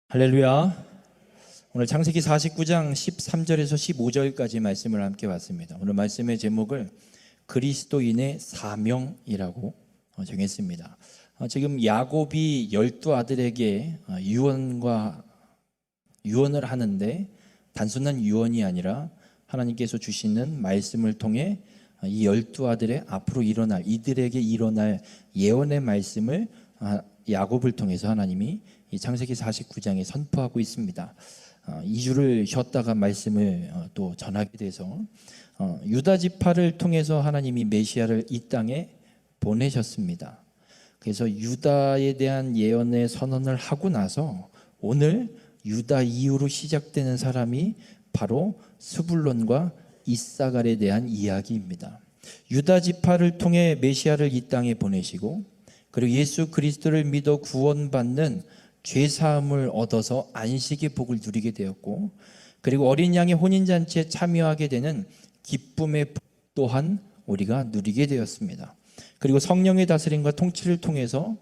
할렐루야. 오늘 창세기 49장 13절에서 15절까지 말씀을 함께 봤습니다. 오늘 말씀의 제목을 그리스도인의 사명이라고 정했습니다. 지금 야곱이 12아들에게 유언을 하는데 단순한 유언이 아니라 하나님께서 주시는 말씀을 통해 이 12아들의 앞으로 이들에게 일어날 예언의 말씀을 야곱을 통해서 하나님이 이 창세기 49장에 선포하고 있습니다. 2주를 쉬었다가 말씀을 또 전하게 돼서 유다 지파를 통해서 하나님이 메시아를 이 땅에 보내셨습니다. 그래서 유다에 대한 예언의 선언을 하고 나서 오늘 유다 이후로 시작되는 사람이 바로 스불론과 이사갈에 대한 이야기입니다. 유다 지파를 통해 메시아를 이 땅에 보내시고 그리고 예수 그리스도를 믿어 구원받는 죄사함을 얻어서 안식의 복을 누리게 되었고, 그리고 어린 양의 혼인잔치에 참여하게 되는 기쁨의 복 또한 우리가 누리게 되었습니다. 그리고 성령의 다스림과 통치를 통해서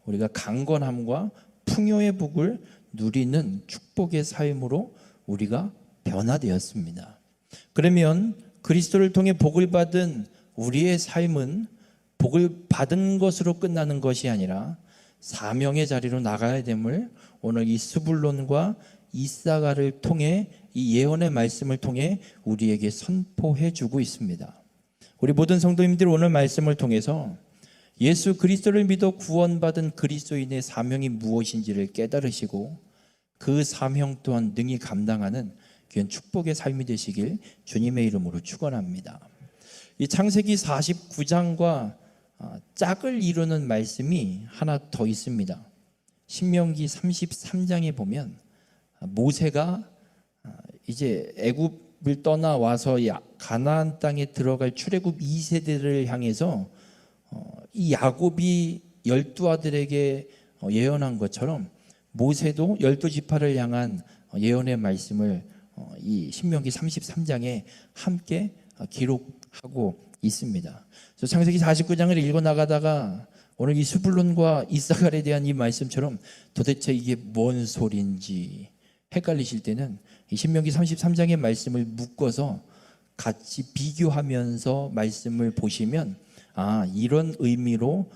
우리가 강건함과 풍요의 복을 누리는 축복의 삶으로 우리가 변화되었습니다. 그러면 그리스도를 통해 복을 받은 우리의 삶은 복을 받은 것으로 끝나는 것이 아니라 사명의 자리로 나가야 됨을 오늘 이 스불론과 이사갈을 통해 이 예언의 말씀을 통해 우리에게 선포해 주고 있습니다. 우리 모든 성도님들 오늘 말씀을 통해서 예수 그리스도를 믿어 구원받은 그리스도인의 사명이 무엇인지를 깨달으시고 그 사명 또한 능히 감당하는 귀한 축복의 삶이 되시길 주님의 이름으로 축원합니다. 이 창세기 49장과 짝을 이루는 말씀이 하나 더 있습니다. 신명기 33장에 보면 모세가 이제 애굽을 떠나와서 가나안 땅에 들어갈 출애굽 2세대를 향해서 이 야곱이 12아들에게 예언한 것처럼 모세도 12지파를 향한 예언의 말씀을 이 신명기 33장에 함께 기록하고 있습니다. 그래서 창세기 49장을 읽어 나가다가 오늘 이 스불론과 이사갈에 대한 이 말씀처럼 도대체 이게 뭔 소리인지 헷갈리실 때는 이 신명기 33장의 말씀을 묶어서 같이 비교하면서 말씀을 보시면 이런 의미로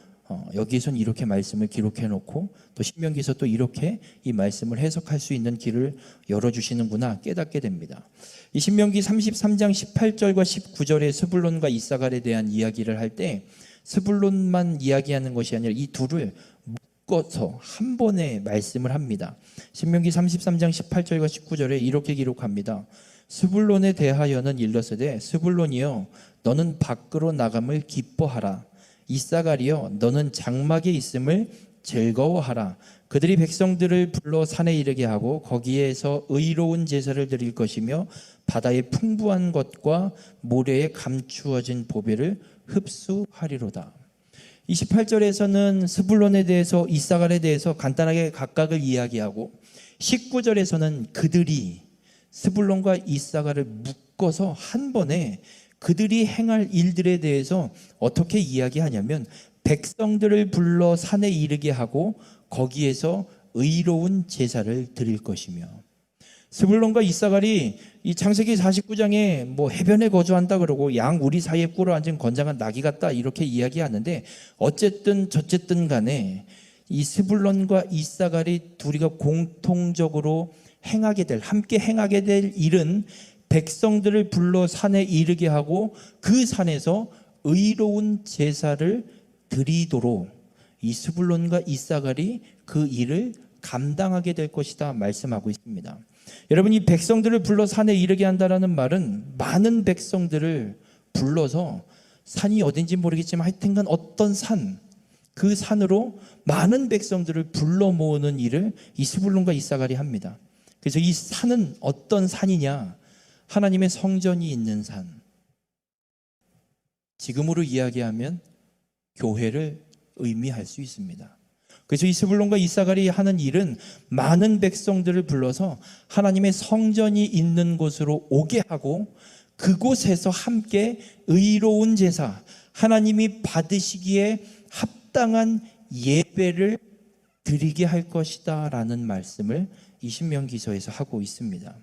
여기에선 이렇게 말씀을 기록해 놓고 또 신명기에서 또 이렇게 이 말씀을 해석할 수 있는 길을 열어주시는구나 깨닫게 됩니다. 이 신명기 33장 18절과 19절의 스불론과 이사갈에 대한 이야기를 할 때 스불론만 이야기하는 것이 아니라 이 둘을 묶어서 한 번에 말씀을 합니다. 신명기 33장 18절과 19절에 이렇게 기록합니다. 스불론에 대하여는 일러스되 스불론이여 너는 밖으로 나감을 기뻐하라. 이사갈이여 너는 장막에 있음을 즐거워하라. 그들이 백성들을 불러 산에 이르게 하고 거기에서 의로운 제사를 드릴 것이며 바다의 풍부한 것과 모래에 감추어진 보배를 흡수하리로다. 28절에서는 스불론에 대해서 이사갈에 대해서 간단하게 각각을 이야기하고 19절에서는 그들이 스불론과 이사갈을 묶어서 한 번에 그들이 행할 일들에 대해서 어떻게 이야기하냐면 백성들을 불러 산에 이르게 하고 거기에서 의로운 제사를 드릴 것이며, 스불론과 이사갈이 이 창세기 49장에 뭐 해변에 거주한다 그러고 양 우리 사이에 꿇어 앉은 건장한 나귀 같다 이렇게 이야기하는데 어쨌든 저쨌든 간에 이 스불론과 이사갈이 둘이가 공통적으로 함께 행하게 될 일은 백성들을 불러 산에 이르게 하고 그 산에서 의로운 제사를 드리도록 이 스불론과 이사갈이 그 일을 감당하게 될 것이다 말씀하고 있습니다. 여러분, 이 백성들을 불러 산에 이르게 한다는 말은 많은 백성들을 불러서 산이 어딘지 모르겠지만 하여튼간 어떤 그 산으로 많은 백성들을 불러 모으는 일을 이 스불론과 이사갈이 합니다. 그래서 이 산은 어떤 산이냐? 하나님의 성전이 있는 산. 지금으로 이야기하면 교회를 의미할 수 있습니다. 그래서 이 스불론과 이사갈이 하는 일은 많은 백성들을 불러서 하나님의 성전이 있는 곳으로 오게 하고 그곳에서 함께 의로운 제사, 하나님이 받으시기에 합당한 예배를 드리게 할 것이다 라는 말씀을 이 신명기서에서 하고 있습니다.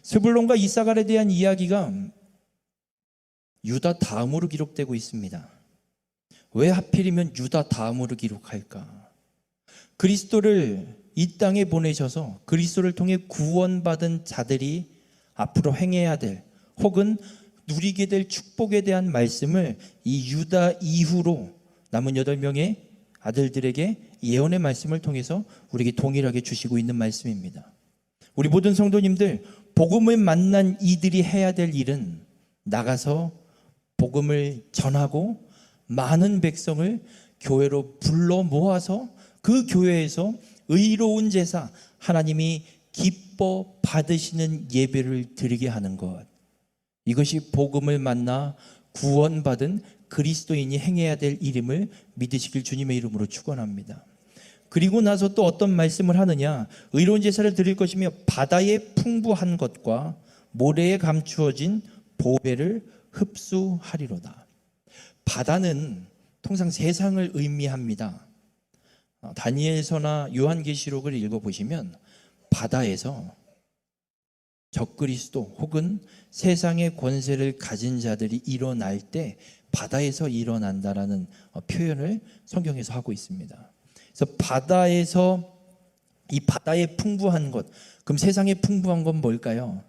스불론과 이사갈에 대한 이야기가 유다 다음으로 기록되고 있습니다. 왜 하필이면 유다 다음으로 기록할까? 그리스도를 이 땅에 보내셔서 그리스도를 통해 구원받은 자들이 앞으로 행해야 될 혹은 누리게 될 축복에 대한 말씀을 이 유다 이후로 남은 8명의 아들들에게 예언의 말씀을 통해서 우리에게 동일하게 주시고 있는 말씀입니다. 우리 모든 성도님들, 복음을 만난 이들이 해야 될 일은 나가서 복음을 전하고 많은 백성을 교회로 불러 모아서 그 교회에서 의로운 제사, 하나님이 기뻐 받으시는 예배를 드리게 하는 것, 이것이 복음을 만나 구원받은 그리스도인이 행해야 될 일임을 믿으시길 주님의 이름으로 축원합니다. 그리고 나서 또 어떤 말씀을 하느냐? 의로운 제사를 드릴 것이며 바다의 풍부한 것과 모래에 감추어진 보배를 흡수하리로다. 바다는 통상 세상을 의미합니다. 다니엘서나 요한계시록을 읽어보시면 바다에서 적그리스도 혹은 세상의 권세를 가진 자들이 일어날 때 바다에서 일어난다라는 표현을 성경에서 하고 있습니다. 그래서 바다에서 이 바다의 풍부한 것, 그럼 세상에 풍부한 건 뭘까요?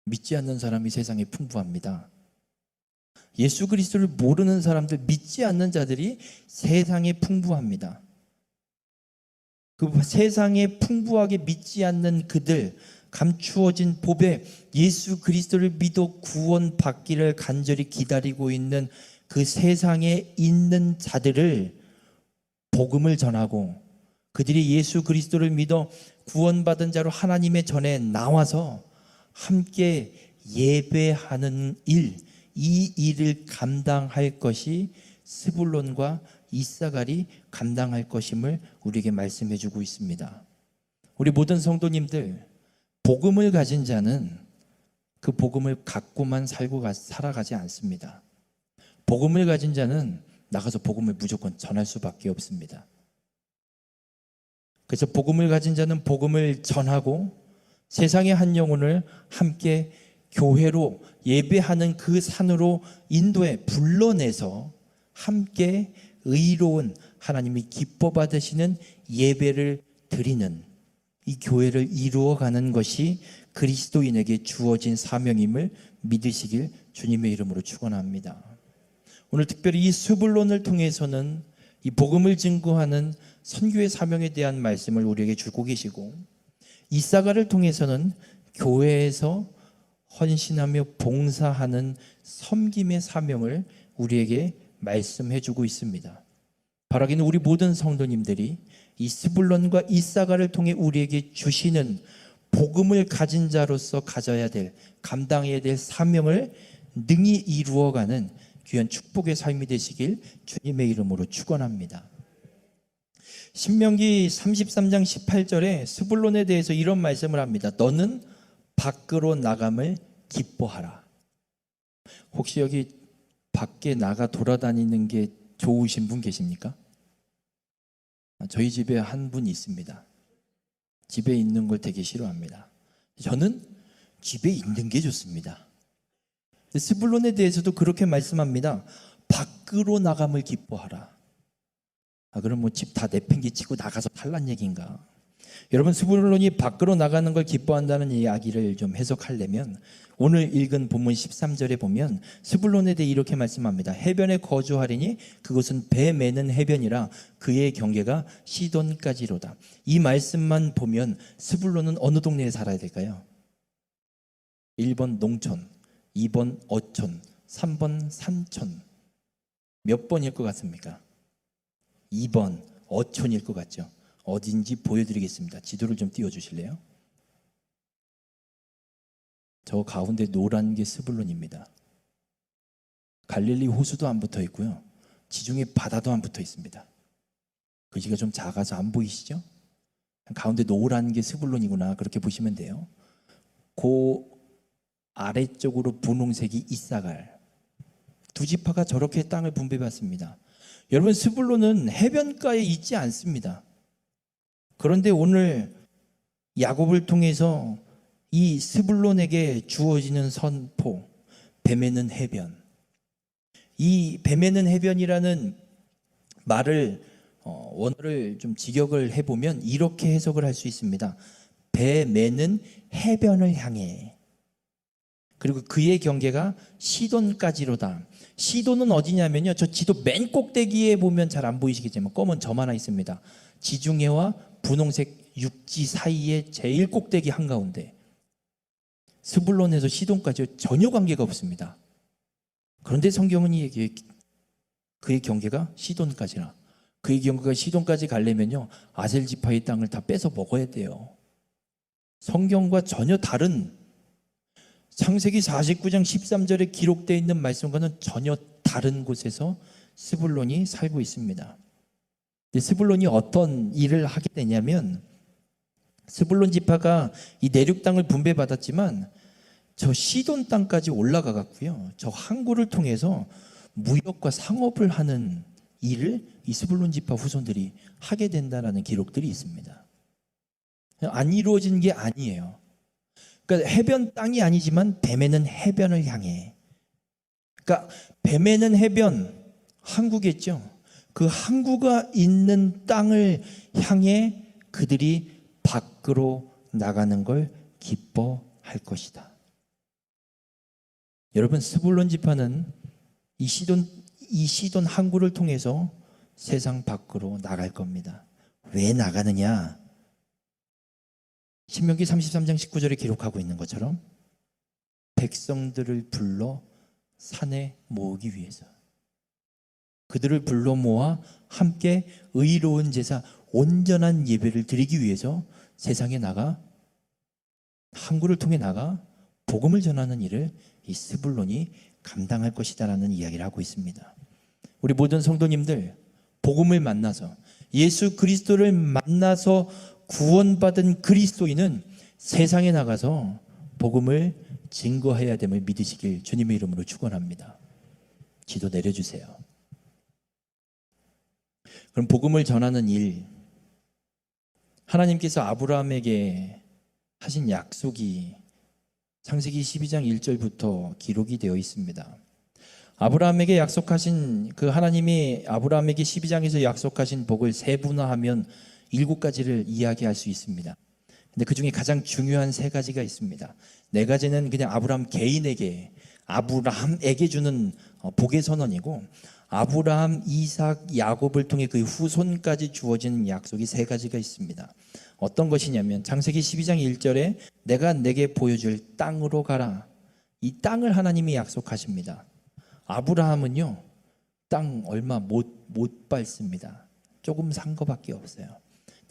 믿지 않는 사람이 세상에 풍부합니다. 예수 그리스도를 모르는 사람들, 믿지 않는 자들이 세상에 풍부합니다. 그 세상에 풍부하게 믿지 않는 그들, 감추어진 보배, 예수 그리스도를 믿어 구원받기를 간절히 기다리고 있는 그 세상에 있는 자들을 복음을 전하고 그들이 예수 그리스도를 믿어 구원받은 자로 하나님의 전에 나와서 함께 예배하는 일, 이 일을 감당할 것이 스불론과 이사갈이 감당할 것임을 우리에게 말씀해 주고 있습니다. 우리 모든 성도님들, 복음을 가진 자는 그 복음을 갖고만 살아가지 않습니다. 복음을 가진 자는 나가서 복음을 무조건 전할 수밖에 없습니다. 그래서 복음을 가진 자는 복음을 전하고 세상의 한 영혼을 함께 교회로 예배하는 그 산으로 인도해 불러내서 함께 의로운 하나님이 기뻐 받으시는 예배를 드리는 이 교회를 이루어가는 것이 그리스도인에게 주어진 사명임을 믿으시길 주님의 이름으로 축원합니다. 오늘 특별히 이 스불론을 통해서는 이 복음을 증거하는 선교의 사명에 대한 말씀을 우리에게 주고 계시고, 이사갈을 통해서는 교회에서 헌신하며 봉사하는 섬김의 사명을 우리에게 말씀해 주고 있습니다. 바라기는 우리 모든 성도님들이 이 스불론과 이사갈을 통해 우리에게 주시는 복음을 가진 자로서 가져야 될, 감당해야 될 사명을 능히 이루어가는 귀한 축복의 삶이 되시길 주님의 이름으로 축원합니다. 신명기 33장 18절에 스불론에 대해서 이런 말씀을 합니다. 너는 밖으로 나감을 기뻐하라. 혹시 여기 밖에 나가 돌아다니는 게 좋으신 분 계십니까? 저희 집에 한 분 있습니다. 집에 있는 걸 되게 싫어합니다. 저는 집에 있는 게 좋습니다. 스불론에 대해서도 그렇게 말씀합니다. 밖으로 나감을 기뻐하라. 그럼 뭐 집 다 내팽개치고 나가서 살란 얘기인가? 여러분, 스불론이 밖으로 나가는 걸 기뻐한다는 이야기를 좀 해석하려면 오늘 읽은 본문 13절에 보면 스불론에 대해 이렇게 말씀합니다. 해변에 거주하리니 그것은 배 매는 해변이라 그의 경계가 시돈까지로다. 이 말씀만 보면 스불론은 어느 동네에 살아야 될까요? 1번 농촌, 2번 어촌, 3번 산촌. 몇 번일 것 같습니까? 2번 어촌일 것 같죠? 어딘지 보여드리겠습니다. 지도를 좀 띄워주실래요? 저 가운데 노란 게 스불론입니다. 갈릴리 호수도 안 붙어 있고요. 지중해 바다도 안 붙어 있습니다. 글씨가 좀 작아서 안 보이시죠? 가운데 노란 게 스불론이구나, 그렇게 보시면 돼요. 그 아래쪽으로 분홍색이 이사갈. 두 지파가 저렇게 땅을 분배받습니다. 여러분, 스불론은 해변가에 있지 않습니다. 그런데 오늘 야곱을 통해서 이 스불론에게 주어지는 선포, 베매는 해변. 이 베매는 해변이라는 말을 원어를 좀 직역을 해보면 이렇게 해석을 할 수 있습니다. 베매는 해변을 향해. 그리고 그의 경계가 시돈까지로다. 시돈은 어디냐면요, 저 지도 맨 꼭대기에 보면 잘 안 보이시겠지만 검은 점 하나 있습니다. 지중해와 분홍색 육지 사이에 제일 꼭대기 한가운데, 스불론에서 시돈까지 전혀 관계가 없습니다. 그런데 성경은 그의 경계가 시돈까지라. 그의 경계가 시돈까지 가려면요, 아셀지파의 땅을 다 뺏어 먹어야 돼요. 성경과 전혀 다른, 창세기 49장 13절에 기록되어 있는 말씀과는 전혀 다른 곳에서 스불론이 살고 있습니다. 스불론이 어떤 일을 하게 되냐면, 스불론 지파가 이 내륙 땅을 분배받았지만 저 시돈 땅까지 올라가 갔고요, 저 항구를 통해서 무역과 상업을 하는 일을 이 스불론 지파 후손들이 하게 된다는 기록들이 있습니다. 안 이루어진 게 아니에요. 그러니까 해변 땅이 아니지만 베매는 해변을 향해. 그러니까 베매는 해변, 항구겠죠. 그 항구가 있는 땅을 향해 그들이 밖으로 나가는 걸 기뻐할 것이다. 여러분, 스불론 지파는 이 시돈 항구를 통해서 세상 밖으로 나갈 겁니다. 왜 나가느냐? 신명기 33장 19절에 기록하고 있는 것처럼 백성들을 불러 산에 모으기 위해서, 그들을 불러 모아 함께 의로운 제사, 온전한 예배를 드리기 위해서 세상에 나가, 항구를 통해 나가 복음을 전하는 일을 이 스불론이 감당할 것이다라는 이야기를 하고 있습니다. 우리 모든 성도님들, 복음을 만나서, 예수 그리스도를 만나서 구원받은 그리스도인은 세상에 나가서 복음을 증거해야 됨을 믿으시길 주님의 이름으로 축원합니다. 기도 내려주세요. 그럼 복음을 전하는 일, 하나님께서 아브라함에게 하신 약속이 창세기 12장 1절부터 기록이 되어 있습니다. 아브라함에게 약속하신, 그 하나님이 아브라함에게 12장에서 약속하신 복을 세분화하면 7가지를 이야기할 수 있습니다. 근데 그 중에 가장 중요한 3가지가 있습니다. 4가지는 그냥 아브라함 개인에게, 아브라함에게 주는 복의 선언이고, 아브라함, 이삭, 야곱을 통해 그 후손까지 주어지는 약속이 3가지가 있습니다. 어떤 것이냐면 창세기 12장 1절에 내가 내게 보여줄 땅으로 가라. 이 땅을 하나님이 약속하십니다. 아브라함은요, 땅 얼마 못 밟습니다. 조금 산 거밖에 없어요.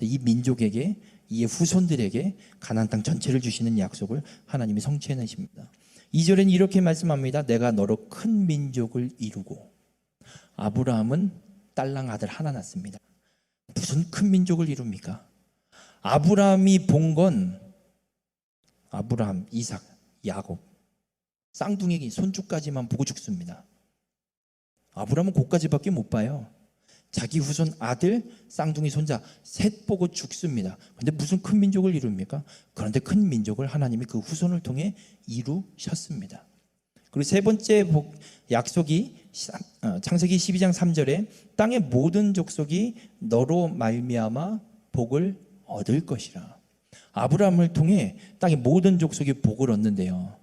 이 민족에게, 이 후손들에게 가나안 땅 전체를 주시는 약속을 하나님이 성취해내십니다. 2절에는 이렇게 말씀합니다. 내가 너로 큰 민족을 이루고. 아브라함은 딸랑 아들 하나 낳습니다. 무슨 큰 민족을 이룹니까? 아브라함이 본 건 아브라함, 이삭, 야곱, 쌍둥이 손주까지만 보고 죽습니다. 아브라함은 그까지밖에 못 봐요. 자기 후손 아들, 쌍둥이 손자 셋 보고 죽습니다. 그런데 무슨 큰 민족을 이룹니까? 그런데 큰 민족을 하나님이 그 후손을 통해 이루셨습니다. 그리고 3번째 약속이 창세기 12장 3절에 땅의 모든 족속이 너로 말미암아 복을 얻을 것이라. 아브라함을 통해 땅의 모든 족속이 복을 얻는데요,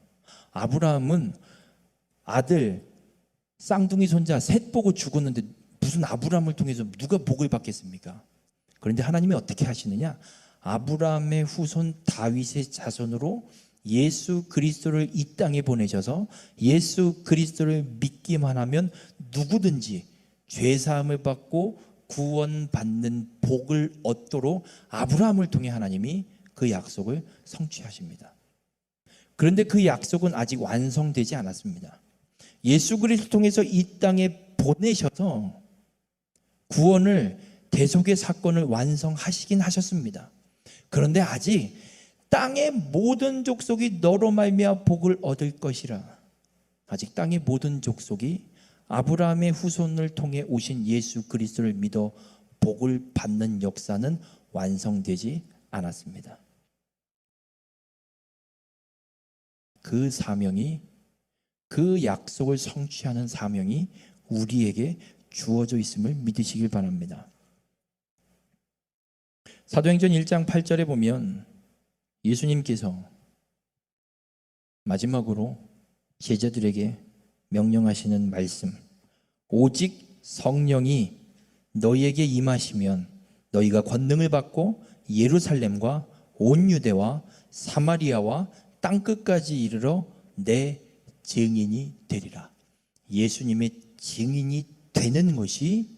아브라함은 아들, 쌍둥이 손자 셋 보고 죽었는데 무슨 아브라함을 통해서 누가 복을 받겠습니까? 그런데 하나님이 어떻게 하시느냐? 아브라함의 후손 다윗의 자손으로 예수 그리스도를 이 땅에 보내셔서 예수 그리스도를 믿기만 하면 누구든지 죄사함을 받고 구원받는 복을 얻도록 아브라함을 통해 하나님이 그 약속을 성취하십니다. 그런데 그 약속은 아직 완성되지 않았습니다. 예수 그리스도를 통해서 이 땅에 보내셔서 구원을, 대속의 사건을 완성하시긴 하셨습니다. 그런데 아직 땅의 모든 족속이 너로 말미암아 복을 얻을 것이라. 아직 땅의 모든 족속이 아브라함의 후손을 통해 오신 예수 그리스도를 믿어 복을 받는 역사는 완성되지 않았습니다. 그 사명이, 그 약속을 성취하는 사명이 우리에게 주어져 있음을 믿으시길 바랍니다. 사도행전 1장 8절에 보면 예수님께서 마지막으로 제자들에게 명령하시는 말씀, 오직 성령이 너희에게 임하시면 너희가 권능을 받고 예루살렘과 온 유대와 사마리아와 땅끝까지 이르러 내 증인이 되리라. 예수님의 증인이 되는 것이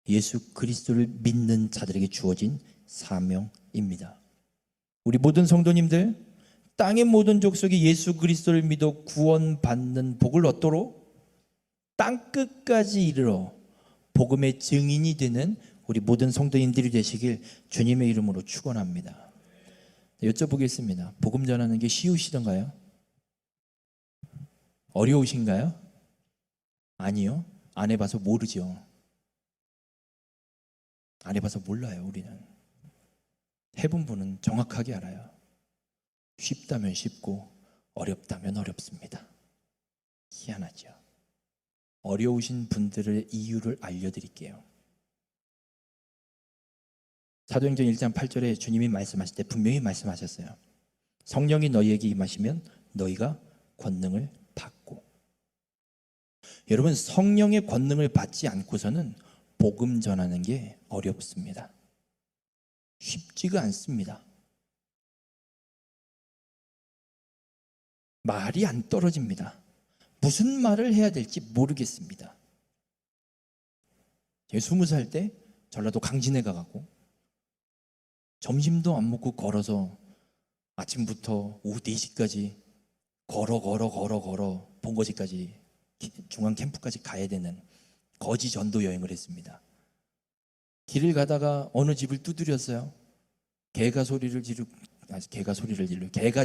예수 그리스도를 믿는 자들에게 주어진 사명입니다. 우리 모든 성도님들, 땅의 모든 족속이 예수 그리스도를 믿어 구원받는 복을 얻도록 땅끝까지 이르러 복음의 증인이 되는 우리 모든 성도님들이 되시길 주님의 이름으로 축원합니다. 여쭤보겠습니다. 복음 전하는 게 쉬우시던가요? 어려우신가요? 아니요. 안 해봐서 모르죠. 안 해봐서 몰라요. 우리는 해본 분은 정확하게 알아요. 쉽다면 쉽고 어렵다면 어렵습니다. 희한하죠. 어려우신 분들의 이유를 알려드릴게요. 사도행전 1장 8절에 주님이 말씀하실 때 분명히 말씀하셨어요. 성령이 너희에게 임하시면 너희가 권능을 받고. 여러분, 성령의 권능을 받지 않고서는 복음 전하는 게 어렵습니다. 쉽지가 않습니다. 말이 안 떨어집니다. 무슨 말을 해야 될지 모르겠습니다. 제가 20살 때 전라도 강진에 가고 점심도 안 먹고 걸어서 아침부터 오후 4시까지 걸어 본거지까지 중앙 캠프까지 가야 되는 거지 전도 여행을 했습니다. 길을 가다가 어느 집을 두드렸어요. 개가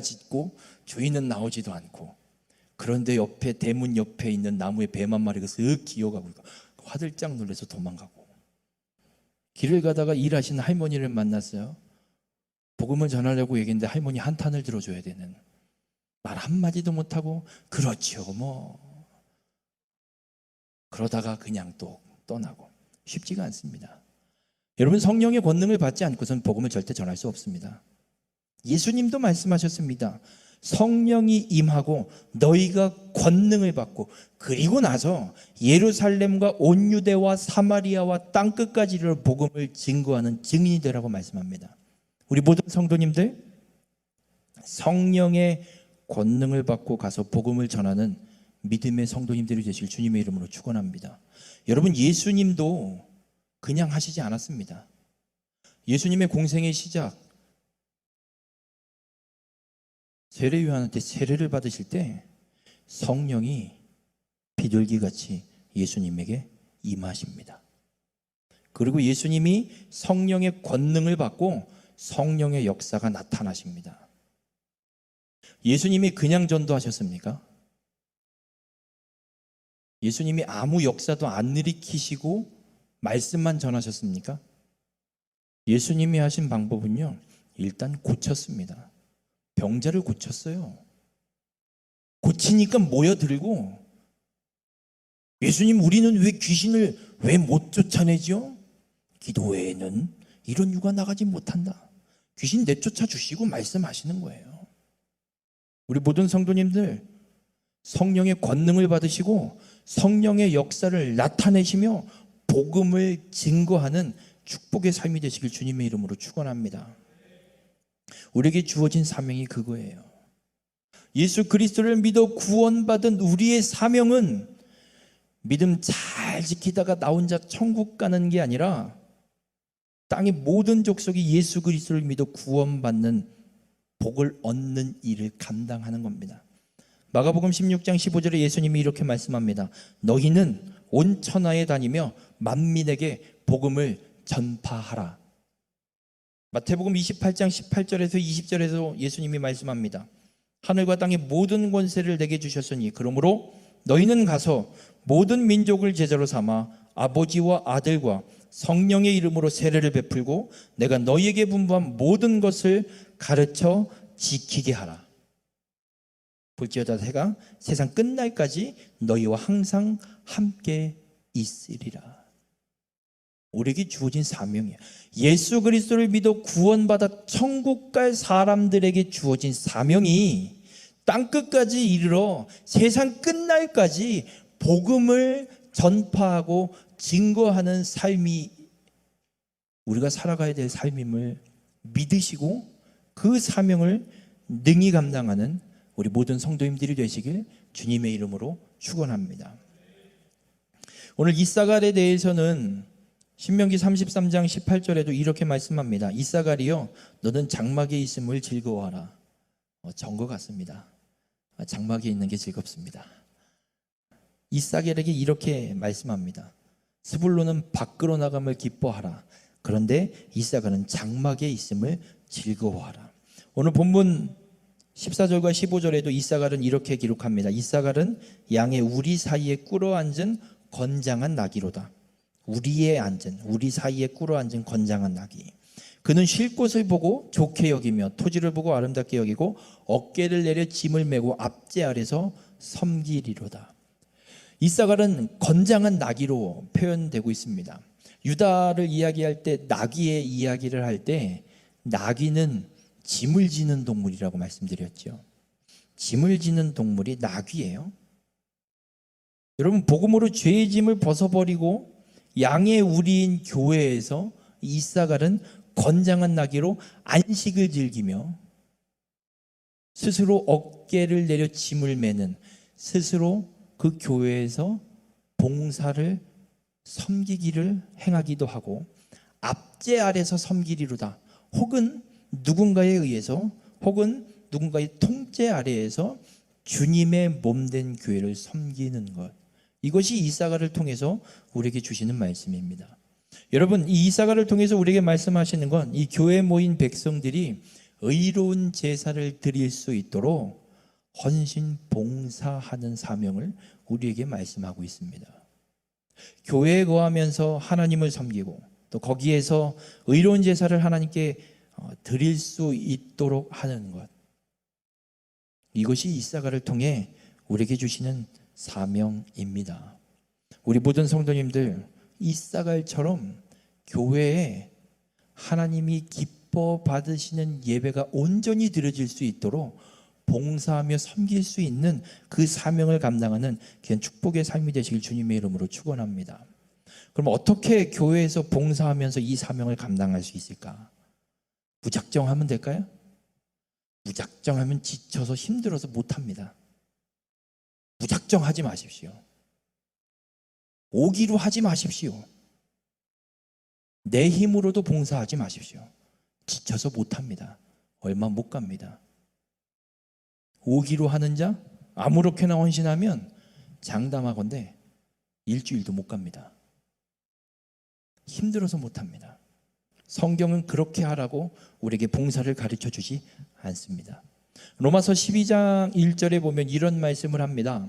짖고 주인은 나오지도 않고, 그런데 옆에 대문 옆에 있는 나무에 뱀 한 마리가 쓱 기어가고 화들짝 놀라서 도망가고, 길을 가다가 일하시는 할머니를 만났어요. 복음을 전하려고 얘기했는데 할머니 한탄을 들어줘야 되는, 말 한마디도 못하고 그렇죠 뭐 그러다가 그냥 또 떠나고. 쉽지가 않습니다. 여러분, 성령의 권능을 받지 않고서는 복음을 절대 전할 수 없습니다. 예수님도 말씀하셨습니다. 성령이 임하고 너희가 권능을 받고 그리고 나서 예루살렘과 온 유대와 사마리아와 땅끝까지 이르러 복음을 증거하는 증인이 되라고 말씀합니다. 우리 모든 성도님들, 성령의 권능을 받고 가서 복음을 전하는 믿음의 성도님들이 되실 주님의 이름으로 축원합니다. 여러분, 예수님도 그냥 하시지 않았습니다. 예수님의 공생의 시작, 세례 요한한테 세례를 받으실 때 성령이 비둘기같이 예수님에게 임하십니다. 그리고 예수님이 성령의 권능을 받고 성령의 역사가 나타나십니다. 예수님이 그냥 전도하셨습니까? 예수님이 아무 역사도 안 일으키시고 말씀만 전하셨습니까? 예수님이 하신 방법은요, 일단 고쳤습니다. 병자를 고쳤어요. 고치니까 모여들고, 예수님, 우리는 왜 귀신을 왜 못 쫓아내죠? 기도회에는 이런 유가 나가지 못한다. 귀신 내쫓아 주시고 말씀하시는 거예요. 우리 모든 성도님들, 성령의 권능을 받으시고 성령의 역사를 나타내시며 복음을 증거하는 축복의 삶이 되시길 주님의 이름으로 축원합니다. 우리에게 주어진 사명이 그거예요. 예수 그리스도를 믿어 구원받은 우리의 사명은 믿음 잘 지키다가 나 혼자 천국 가는 게 아니라 땅의 모든 족속이 예수 그리스도를 믿어 구원받는 복을 얻는 일을 감당하는 겁니다. 마가복음 16장 15절에 예수님이 이렇게 말씀합니다. 너희는 온 천하에 다니며 만민에게 복음을 전파하라. 마태복음 28장 18절에서 20절에서 예수님이 말씀합니다. 하늘과 땅의 모든 권세를 내게 주셨으니 그러므로 너희는 가서 모든 민족을 제자로 삼아 아버지와 아들과 성령의 이름으로 세례를 베풀고 내가 너희에게 분부한 모든 것을 가르쳐 지키게 하라. 볼지어다 내가 세상 끝날까지 너희와 항상 함께 있으리라. 우리에게 주어진 사명이야. 예수 그리스도를 믿어 구원받아 천국 갈 사람들에게 주어진 사명이 땅끝까지 이르러 세상 끝날까지 복음을 전파하고 증거하는 삶이 우리가 살아가야 될 삶임을 믿으시고 그 사명을 능히 감당하는 우리 모든 성도님들이 되시길 주님의 이름으로 축원합니다. 오늘 이사갈에 대해서는 신명기 33장 18절에도 이렇게 말씀합니다. 이사갈이여 너는 장막에 있음을 즐거워하라. 정거 같습니다. 장막에 있는 게 즐겁습니다. 이사갈에게 이렇게 말씀합니다. 스불론은 밖으로 나감을 기뻐하라. 그런데 이사갈은 장막에 있음을 즐거워하라. 오늘 본문 14절과 15절에도 이사갈은 이렇게 기록합니다. 이사갈은 양의 우리 사이에 꿇어앉은 건장한 나귀로다. 우리 사이에 꿇어앉은 건장한 나귀. 그는 쉴 곳을 보고 좋게 여기며 토지를 보고 아름답게 여기고 어깨를 내려 짐을 메고 앞제 아래서 섬기리로다. 이사갈은 건장한 나귀로 표현되고 있습니다. 유다를 이야기할 때 나귀의 이야기를 할 때 나귀는 짐을 지는 동물이라고 말씀드렸죠. 짐을 지는 동물이 나귀예요. 여러분 복음으로 죄의 짐을 벗어버리고 양의 우리인 교회에서 이사갈은 건장한 나귀로 안식을 즐기며 스스로 어깨를 내려 짐을 매는 스스로 그 교회에서 봉사를 섬기기를 행하기도 하고 앞제 아래서 섬기리로다. 혹은 누군가에 의해서 혹은 누군가의 통제 아래에서 주님의 몸된 교회를 섬기는 것. 이것이 이사갈을 통해서 우리에게 주시는 말씀입니다. 여러분 이 이사갈을 통해서 우리에게 말씀하시는 건 이 교회에 모인 백성들이 의로운 제사를 드릴 수 있도록 헌신 봉사하는 사명을 우리에게 말씀하고 있습니다. 교회에 거하면서 하나님을 섬기고 또 거기에서 의로운 제사를 하나님께 드릴 수 있도록 하는 것. 이것이 이사갈을 통해 우리에게 주시는 사명입니다. 우리 모든 성도님들 이사갈처럼 교회에 하나님이 기뻐 받으시는 예배가 온전히 드려질 수 있도록 봉사하며 섬길 수 있는 그 사명을 감당하는 귀한 축복의 삶이 되시길 주님의 이름으로 축원합니다. 그럼 어떻게 교회에서 봉사하면서 이 사명을 감당할 수 있을까? 무작정 하면 될까요? 무작정 하면 지쳐서 힘들어서 못합니다. 무작정 하지 마십시오. 오기로 하지 마십시오. 내 힘으로도 봉사하지 마십시오. 지쳐서 못합니다. 얼마 못 갑니다. 오기로 하는 자 아무렇게나 헌신하면 장담하건대 일주일도 못 갑니다. 힘들어서 못합니다. 성경은 그렇게 하라고 우리에게 봉사를 가르쳐 주지 않습니다. 로마서 12장 1절에 보면 이런 말씀을 합니다.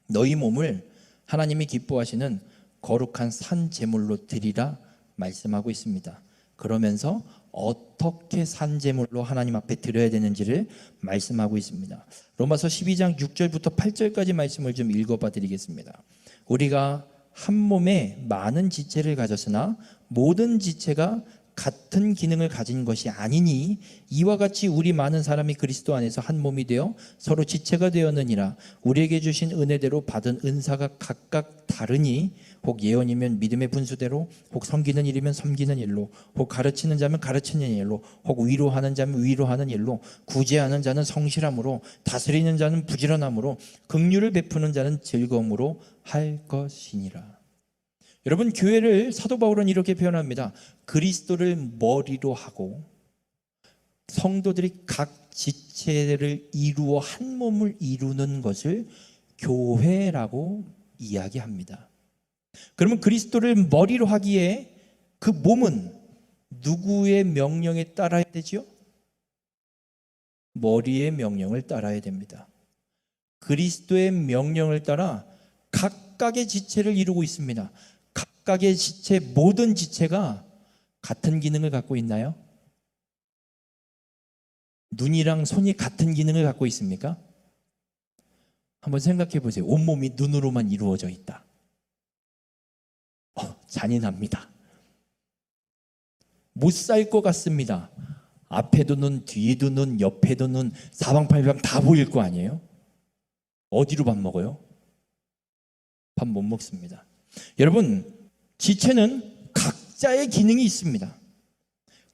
너희 몸을 하나님이 기뻐하시는 거룩한 산 제물로 드리라 말씀하고 있습니다. 그러면서 어떻게 산 제물로 하나님 앞에 드려야 되는지를 말씀하고 있습니다. 로마서 12장 6절부터 8절까지 말씀을 좀 읽어봐 드리겠습니다. 우리가 한 몸에 많은 지체를 가졌으나 모든 지체가 같은 기능을 가진 것이 아니니 이와 같이 우리 많은 사람이 그리스도 안에서 한 몸이 되어 서로 지체가 되었느니라. 우리에게 주신 은혜대로 받은 은사가 각각 다르니 혹 예언이면 믿음의 분수대로, 혹 섬기는 일이면 섬기는 일로, 혹 가르치는 자면 가르치는 일로, 혹 위로하는 자면 위로하는 일로, 구제하는 자는 성실함으로, 다스리는 자는 부지런함으로, 긍휼을 베푸는 자는 즐거움으로 할 것이니라. 여러분 교회를 사도 바울은 이렇게 표현합니다. 그리스도를 머리로 하고 성도들이 각 지체를 이루어 한 몸을 이루는 것을 교회라고 이야기합니다. 그러면 그리스도를 머리로 하기에 그 몸은 누구의 명령에 따라야 되지요? 머리의 명령을 따라야 됩니다. 그리스도의 명령을 따라 각각의 지체를 이루고 있습니다. 각각의 지체, 모든 지체가 같은 기능을 갖고 있나요? 눈이랑 손이 같은 기능을 갖고 있습니까? 한번 생각해 보세요. 온몸이 눈으로만 이루어져 있다. 잔인합니다. 못 살 것 같습니다. 앞에도 눈, 뒤에도 눈, 옆에도 눈, 사방팔방 다 보일 거 아니에요? 어디로 밥 먹어요? 밥 못 먹습니다. 여러분, 지체는 각자의 기능이 있습니다.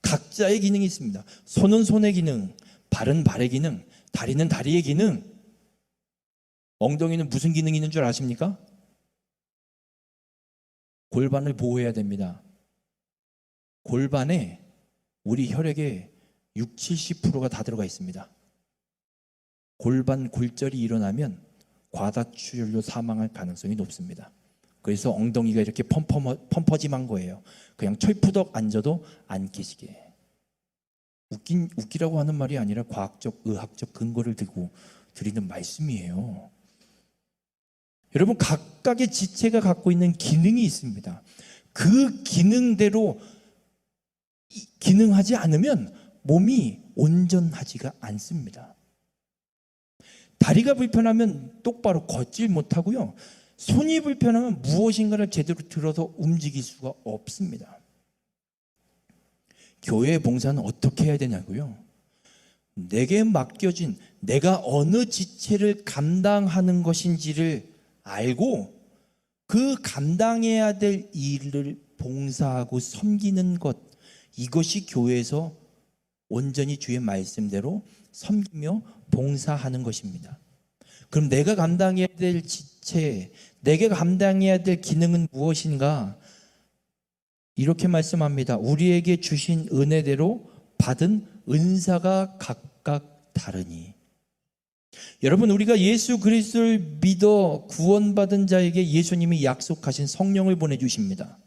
각자의 기능이 있습니다. 손은 손의 기능, 발은 발의 기능, 다리는 다리의 기능. 엉덩이는 무슨 기능이 있는 줄 아십니까? 골반을 보호해야 됩니다. 골반에 우리 혈액의 60~70%가 다 들어가 있습니다. 골반 골절이 일어나면 과다출혈로 사망할 가능성이 높습니다. 그래서 엉덩이가 이렇게 펌퍼짐한 거예요. 그냥 철푸덕 앉아도 안 깨지게. 웃기라고 하는 말이 아니라 과학적, 의학적 근거를 들고 드리는 말씀이에요. 여러분, 각각의 지체가 갖고 있는 기능이 있습니다. 그 기능대로 기능하지 않으면 몸이 온전하지가 않습니다. 다리가 불편하면 똑바로 걷질 못하고요. 손이 불편하면 무엇인가를 제대로 들어서 움직일 수가 없습니다. 교회 봉사는 어떻게 해야 되냐고요? 내게 맡겨진 내가 어느 지체를 감당하는 것인지를 알고 그 감당해야 될 일을 봉사하고 섬기는 것, 이것이 교회에서 온전히 주의 말씀대로 섬기며 봉사하는 것입니다. 그럼 내가 감당해야 될 지체, 내가 감당해야 될 기능은 무엇인가? 이렇게 말씀합니다. 우리에게 주신 은혜대로 받은 은사가 각각 다르니. 여러분, 우리가 예수 그리스도를 믿어 구원받은 자에게 예수님이 약속하신 성령을 보내주십니다.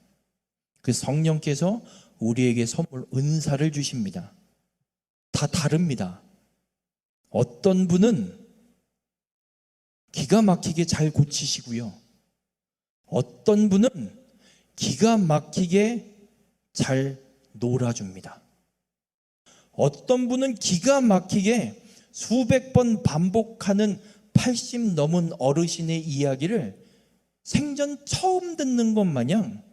그 성령께서 우리에게 선물 은사를 주십니다. 다 다릅니다. 어떤 분은 기가 막히게 잘 고치시고요. 어떤 분은 기가 막히게 잘 놀아줍니다. 어떤 분은 기가 막히게 수백 번 반복하는 80 넘은 어르신의 이야기를 생전 처음 듣는 것 마냥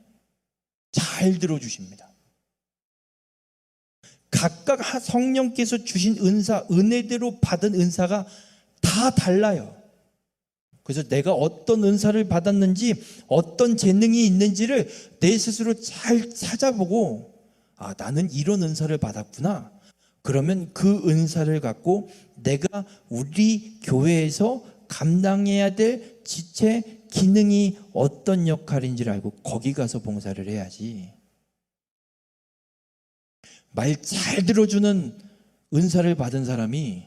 잘 들어주십니다. 각각 성령께서 주신 은사, 은혜대로 받은 은사가 다 달라요. 그래서 내가 어떤 은사를 받았는지, 어떤 재능이 있는지를 내 스스로 잘 찾아보고, 아, 나는 이런 은사를 받았구나. 그러면 그 은사를 갖고 내가 우리 교회에서 감당해야 될 지체, 기능이 어떤 역할인지를 알고 거기 가서 봉사를 해야지. 말 잘 들어주는 은사를 받은 사람이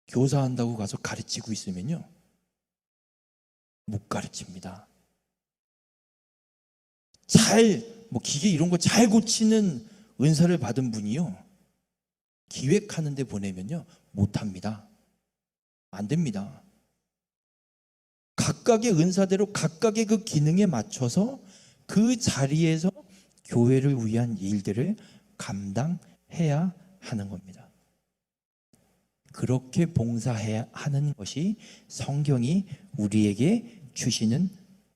교사한다고 가서 가르치고 있으면요, 못 가르칩니다. 기계 이런 거 잘 고치는 은사를 받은 분이요, 기획하는 데 보내면요, 못합니다. 안 됩니다. 각각의 은사대로 각각의 그 기능에 맞춰서 그 자리에서 교회를 위한 일들을 감당해야 하는 겁니다. 그렇게 봉사해야 하는 것이 성경이 우리에게 주시는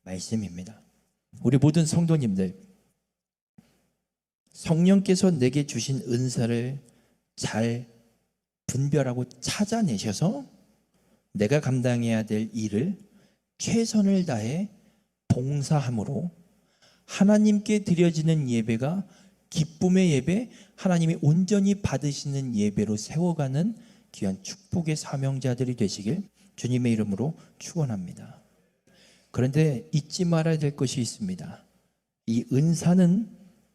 말씀입니다. 우리 모든 성도님들, 성령께서 내게 주신 은사를 잘 분별하고 찾아내셔서 내가 감당해야 될 일을 최선을 다해 봉사함으로 하나님께 드려지는 예배가 기쁨의 예배, 하나님이 온전히 받으시는 예배로 세워가는 귀한 축복의 사명자들이 되시길 주님의 이름으로 축원합니다. 그런데 잊지 말아야 될 것이 있습니다. 이 은사는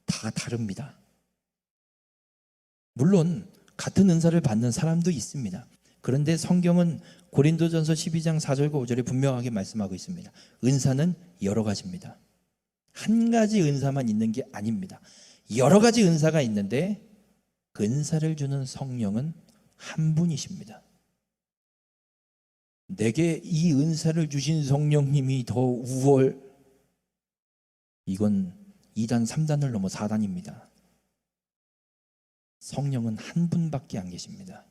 다 다릅니다. 물론 같은 은사를 받는 사람도 있습니다. 그런데 성경은 고린도전서 12장 4절과 5절에 분명하게 말씀하고 있습니다. 은사는 여러 가지입니다. 한 가지 은사만 있는 게 아닙니다. 여러 가지 은사가 있는데 그 은사를 주는 성령은 한 분이십니다. 내게 이 은사를 주신 성령님이 더 이건 2단, 3단을 넘어 4단입니다. 성령은 한 분밖에 안 계십니다.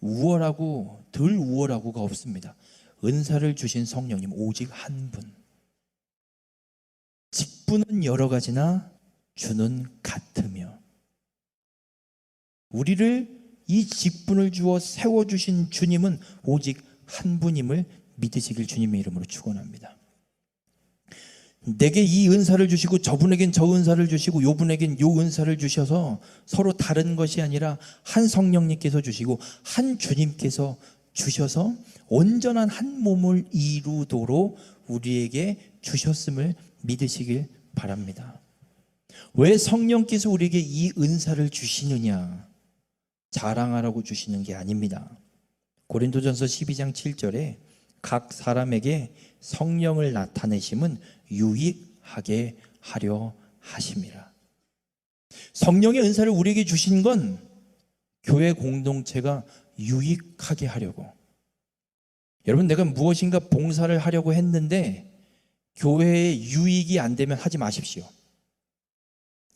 우월하고 덜 우월하고가 없습니다. 은사를 주신 성령님 오직 한 분. 직분은 여러 가지나 주는 같으며, 우리를 이 직분을 주어 세워주신 주님은 오직 한 분임을 믿으시길 주님의 이름으로 축원합니다. 내게 이 은사를 주시고 저분에겐 저 은사를 주시고 요분에겐 요 은사를 주셔서 서로 다른 것이 아니라 한 성령님께서 주시고 한 주님께서 주셔서 온전한 한 몸을 이루도록 우리에게 주셨음을 믿으시길 바랍니다. 왜 성령께서 우리에게 이 은사를 주시느냐? 자랑하라고 주시는 게 아닙니다. 고린도전서 12장 7절에 각 사람에게 성령을 나타내심은 유익하게 하려 하심이라. 성령의 은사를 우리에게 주신 건 교회 공동체가 유익하게 하려고. 여러분, 내가 무엇인가 봉사를 하려고 했는데 교회에 유익이 안 되면 하지 마십시오.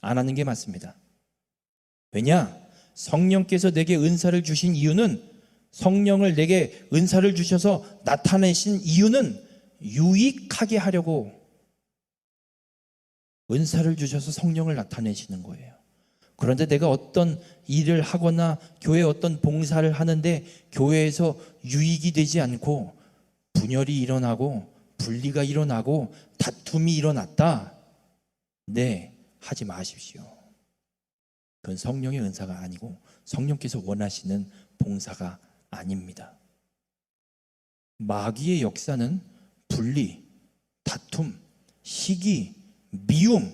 안 하는 게 맞습니다. 왜냐? 성령께서 내게 은사를 주신 이유는, 성령을 내게 은사를 주셔서 나타내신 이유는 유익하게 하려고 은사를 주셔서 성령을 나타내시는 거예요. 그런데 내가 어떤 일을 하거나 교회에 어떤 봉사를 하는데 교회에서 유익이 되지 않고 분열이 일어나고 분리가 일어나고 다툼이 일어났다. 네, 하지 마십시오. 그건 성령의 은사가 아니고 성령께서 원하시는 봉사가 아닙니다. 마귀의 역사는 분리, 다툼, 시기, 미움,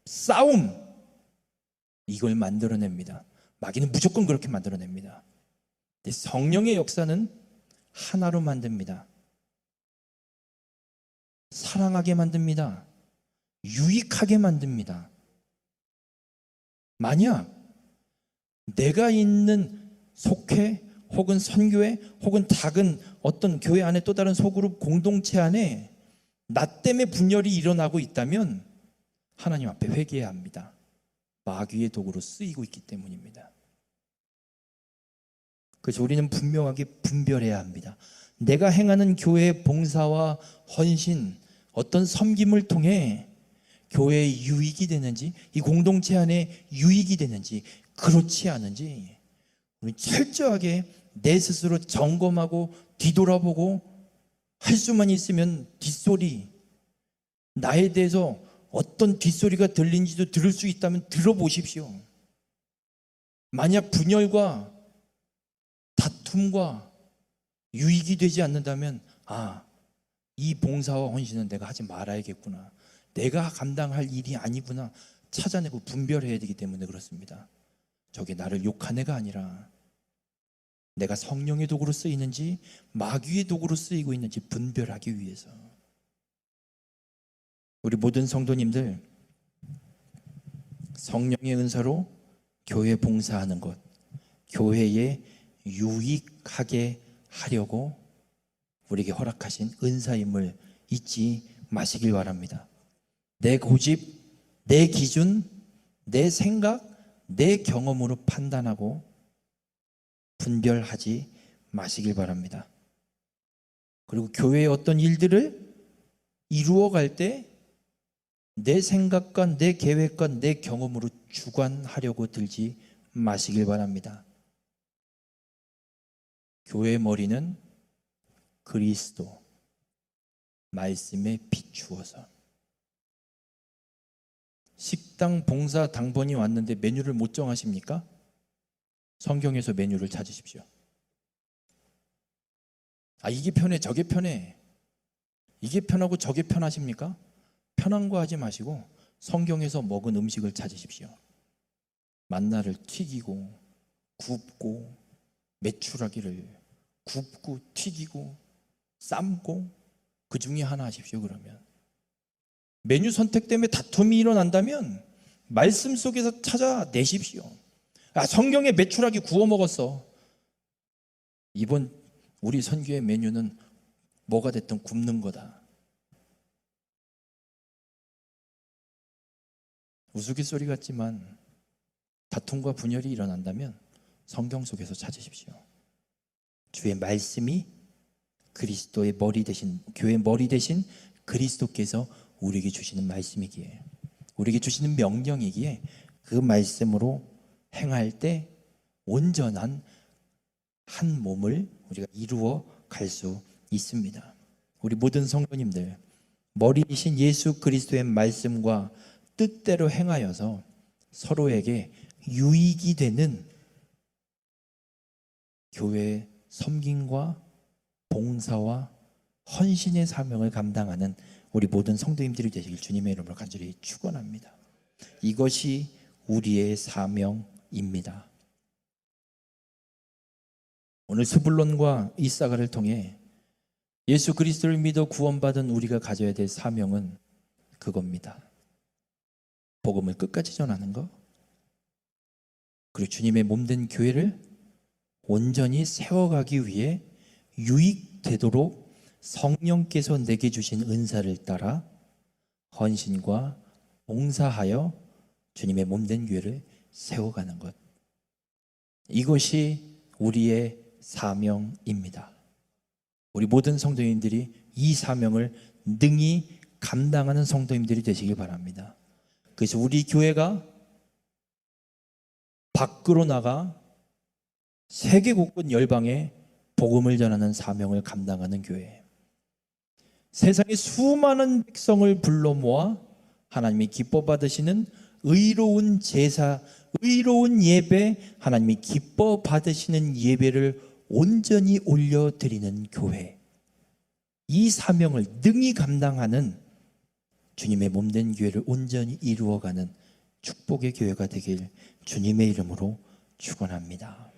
싸움, 이걸 만들어냅니다. 마귀는 무조건 그렇게 만들어냅니다. 근데 성령의 역사는 하나로 만듭니다. 사랑하게 만듭니다. 유익하게 만듭니다. 만약 내가 있는 속회 혹은 선교회 혹은 작은 어떤 교회 안에 또 다른 소그룹 공동체 안에 나 때문에 분열이 일어나고 있다면 하나님 앞에 회개해야 합니다. 마귀의 도구로 쓰이고 있기 때문입니다. 그래서 우리는 분명하게 분별해야 합니다. 내가 행하는 교회의 봉사와 헌신, 어떤 섬김을 통해 교회에 유익이 되는지, 이 공동체 안에 유익이 되는지, 그렇지 않은지 우리 철저하게 내 스스로 점검하고 뒤돌아보고, 할 수만 있으면 뒷소리, 나에 대해서 어떤 뒷소리가 들린지도 들을 수 있다면 들어보십시오. 만약 분열과 다툼과 유익이 되지 않는다면, 이 봉사와 헌신은 내가 하지 말아야겠구나, 내가 감당할 일이 아니구나 찾아내고 분별해야 되기 때문에 그렇습니다. 저게 나를 욕한 애가 아니라 내가 성령의 도구로 쓰이는지 마귀의 도구로 쓰이고 있는지 분별하기 위해서. 우리 모든 성도님들, 성령의 은사로 교회 봉사하는 것, 교회에 유익하게 하려고 우리에게 허락하신 은사임을 잊지 마시길 바랍니다. 내 고집, 내 기준, 내 생각, 내 경험으로 판단하고 분별하지 마시길 바랍니다. 그리고 교회의 어떤 일들을 이루어갈 때 내 생각과 내 계획과 내 경험으로 주관하려고 들지 마시길 바랍니다. 교회의 머리는 그리스도 말씀에 비추어서. 식당 봉사 당번이 왔는데 메뉴를 못 정하십니까? 성경에서 메뉴를 찾으십시오. 이게 편해, 저게 편해, 이게 편하고 저게 편하십니까? 편한 거 하지 마시고 성경에서 먹은 음식을 찾으십시오. 만나를 튀기고 굽고 메추라기를 굽고 튀기고 삶고 그 중에 하나 하십시오. 그러면 메뉴 선택 때문에 다툼이 일어난다면 말씀 속에서 찾아내십시오. 성경에 메추라기 구워 먹었어. 이번 우리 선교의 메뉴는 뭐가 됐든 굽는 거다. 우스갯소리 같지만 다툼과 분열이 일어난다면 성경 속에서 찾으십시오. 주의 말씀이 그리스도의 머리 대신, 교회의 머리 대신 그리스도께서 우리에게 주시는 말씀이기에, 우리에게 주시는 명령이기에 그 말씀으로 행할 때 온전한 한 몸을 우리가 이루어 갈 수 있습니다. 우리 모든 성도님들, 머리이신 예수 그리스도의 말씀과 뜻대로 행하여서 서로에게 유익이 되는 교회의 섬김과 봉사와 헌신의 사명을 감당하는 우리 모든 성도님들이 되시길 주님의 이름으로 간절히 축원합니다. 이것이 우리의 사명입니다. 오늘 스불론과 이사가를 통해 예수 그리스도를 믿어 구원받은 우리가 가져야 될 사명은 그겁니다. 복음을 끝까지 전하는 것, 그리고 주님의 몸된 교회를 온전히 세워가기 위해 유익되도록 성령께서 내게 주신 은사를 따라 헌신과 봉사하여 주님의 몸된 교회를 세워가는 것, 이것이 우리의 사명입니다. 우리 모든 성도님들이 이 사명을 능히 감당하는 성도님들이 되시길 바랍니다. 그래서 우리 교회가 밖으로 나가 세계 곳곳 열방에 복음을 전하는 사명을 감당하는 교회, 세상의 수많은 백성을 불러 모아 하나님이 기뻐 받으시는 의로운 제사, 의로운 예배, 하나님이 기뻐 받으시는 예배를 온전히 올려드리는 교회, 이 사명을 능히 감당하는 주님의 몸된 교회를 온전히 이루어가는 축복의 교회가 되길 주님의 이름으로 축원합니다.